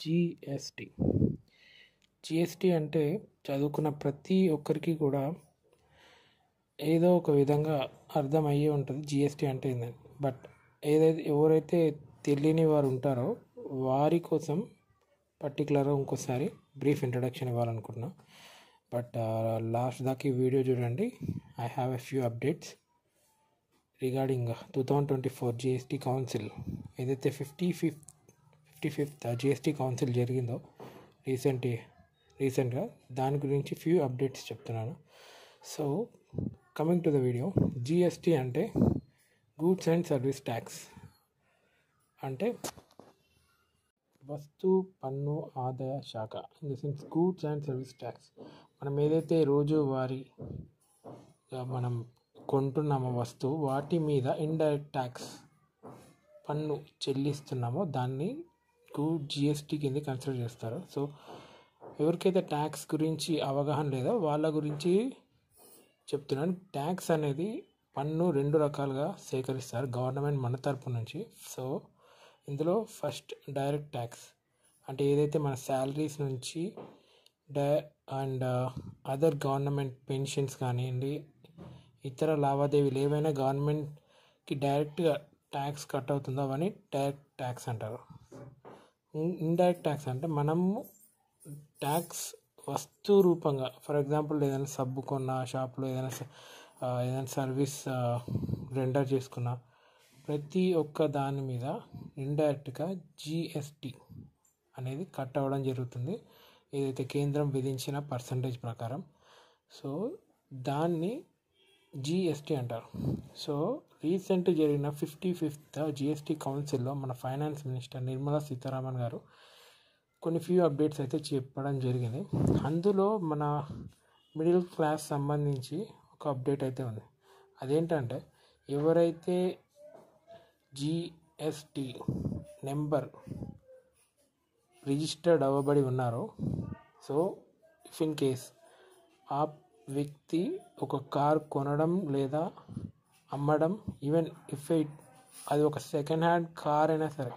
GST GST అంటే చదువుకున్న ప్రతి ఒక్కరికి కూడా ఏదో ఒక విధంగా అర్థమయ్యే ఉంటుంది జిఎస్టి అంటే ఏందని. బట్ ఎవరైతే తెలియని వారు ఉంటారో వారి కోసం పర్టికులర్గా ఇంకోసారి బ్రీఫ్ ఇంట్రడక్షన్ ఇవ్వాలనుకుంటున్నా. బట్ లాస్ట్ దాకా ఈ వీడియో చూడండి. I have a few updates regarding 2024 GST council. ఏదైతే 55th జిఎస్టి కౌన్సిల్ జరిగిందో రీసెంట్గా దాని గురించి ఫ్యూ అప్డేట్స్ చెప్తున్నాను. So coming to the video, GST అంటే గూడ్స్ అండ్ సర్వీస్ ట్యాక్స్, అంటే వస్తు పన్ను ఆదాయ శాఖ. In the sense goods and service tax, మనం ఏదైతే రోజువారీగా మనం కొంటున్నామో వస్తువు, వాటి మీద ఇండైరెక్ట్ ట్యాక్స్ పన్ను చెల్లిస్తున్నామో దాన్ని జిఎస్టి కింద కన్సిడర్ చేస్తారు. సో ఎవరికైతే ట్యాక్స్ గురించి అవగాహన లేదో వాళ్ళ గురించి చెప్తున్నాను. ట్యాక్స్ అనేది పన్ను 2 రకాలుగా సేకరిస్తారు గవర్నమెంట్ మన తరపు నుంచి. సో ఇందులో ఫస్ట్ డైరెక్ట్ ట్యాక్స్, అంటే ఏదైతే మన శాలరీస్ నుంచి అండ్ అదర్ గవర్నమెంట్ పెన్షన్స్ కానివ్వండి, ఇతర లావాదేవీలు ఏవైనా గవర్నమెంట్కి డైరెక్ట్గా ట్యాక్స్ కట్ అవుతుందో అవన్నీ డైరెక్ట్ ట్యాక్స్ అంటారు. ఇండైరెక్ట్ ట్యాక్స్ అంటే మనము ట్యాక్స్ వస్తు రూపంగా, ఫర్ ఎగ్జాంపుల్ ఏదైనా సబ్బు కొన్న షాప్లో, ఏదైనా సర్వీస్ రెండర్ చేసుకున్న ప్రతి ఒక్క దాని మీద ఇండైరెక్ట్గా జిఎస్టి అనేది కట్ అవ్వడం జరుగుతుంది, ఏదైతే కేంద్రం విధించిన పర్సంటేజ్ ప్రకారం. సో దాన్ని జిఎస్టి అంటారు. సో రీసెంట్ జరిగిన 55th జిఎస్టి కౌన్సిల్లో మన ఫైనాన్స్ మినిస్టర్ నిర్మలా సీతారామన్ గారు కొన్ని ఫ్యూ అప్డేట్స్ అయితే చెప్పడం జరిగింది. అందులో మన మిడిల్ క్లాస్ సంబంధించి ఒక అప్డేట్ అయితే ఉంది. అదేంటంటే, ఎవరైతే జిఎస్టి నెంబర్ రిజిస్టర్డ్ అవ్వబడి ఉన్నారో, సో ఇఫ్ ఇన్ కేస్ ఆ వ్యక్తి ఒక కార్ కొనడం లేదా అమ్మడం, ఈవెన్ ఇఫ్ అది ఒక సెకండ్ హ్యాండ్ కార్ అయినా సరే,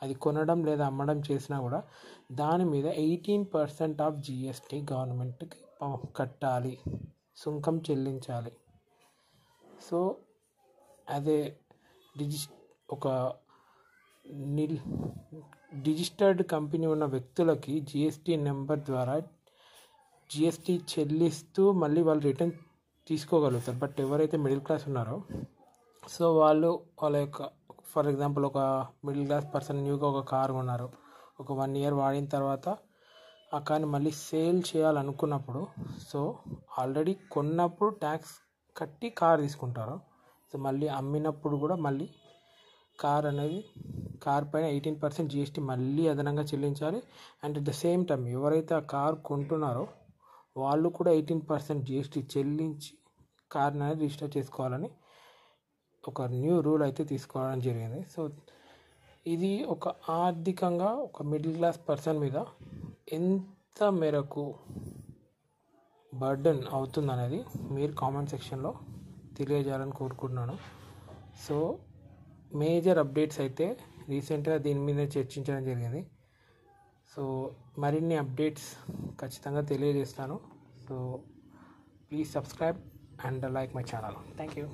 అది కొనడం లేదా అమ్మడం చేసినా కూడా దాని మీద 18% ఆఫ్ జిఎస్టి గవర్నమెంట్కి కట్టాలి, సుంకం చెల్లించాలి. సో అదే ఒక రిజిస్టర్డ్ కంపెనీ ఉన్న వ్యక్తులకి జిఎస్టి నెంబర్ ద్వారా జిఎస్టి చెల్లిస్తూ మళ్ళీ వాళ్ళు రిటర్న్ తీసుకోగలుగుతారు. బట్ ఎవరైతే మిడిల్ క్లాస్ ఉన్నారో, సో వాళ్ళ యొక్క, ఫర్ ఎగ్జాంపుల్ ఒక మిడిల్ క్లాస్ పర్సన్ న్యూగా ఒక కారు కొన్నారు, ఒక 1 year వాడిన తర్వాత ఆ కార్ని మళ్ళీ సేల్ చేయాలనుకున్నప్పుడు, సో ఆల్రెడీ కొన్నప్పుడు ట్యాక్స్ కట్టి కార్ తీసుకుంటారు. సో మళ్ళీ అమ్మినప్పుడు కూడా మళ్ళీ కార్ పైన 18% జిఎస్టి మళ్ళీ అదనంగా చెల్లించాలి. And at the same time ఎవరైతే ఆ కార్ కొంటున్నారో వాళ్ళు కూడా 18% జిఎస్టి చెల్లించి కార్ని అనేది రిజిస్టర్ చేసుకోవాలని ఒక న్యూ రూల్ అయితే తీసుకోవడం జరిగింది. సో ఇది ఒక ఆర్థికంగా ఒక మిడిల్ క్లాస్ పర్సన్ మీద ఎంత మేరకు బర్డెన్ అవుతుంది అనేది మీరు కామెంట్ సెక్షన్లో తెలియజేయాలని కోరుకుంటున్నాను. సో మేజర్ అప్డేట్స్ అయితే రీసెంట్గా దీని మీద చర్చించడం జరిగింది. సో మరిన్ని అప్డేట్స్ ఖచ్చితంగా తెలియజేస్తాను. So please subscribe and like my channel. Thank you.